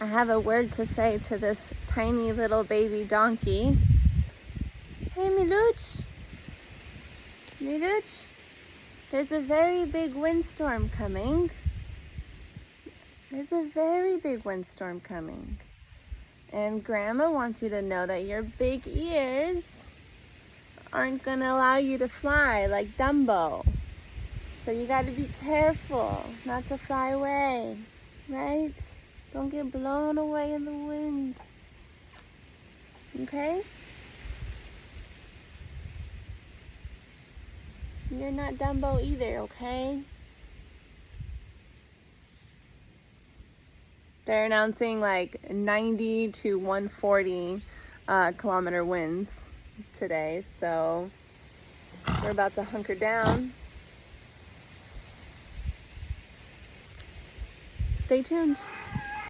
I have a word to say to this tiny little baby donkey. Hey, Milouch. Milouch, there's a very big windstorm coming. There's a very big windstorm coming. And Grandma wants you to know that your big ears aren't going to allow you to fly like Dumbo. So you got to be careful not to fly away, right? Don't get blown away in the wind. Okay? You're not Dumbo either, okay? They're announcing like 90 to 140 kilometer winds today, so we're about to hunker down. Stay tuned.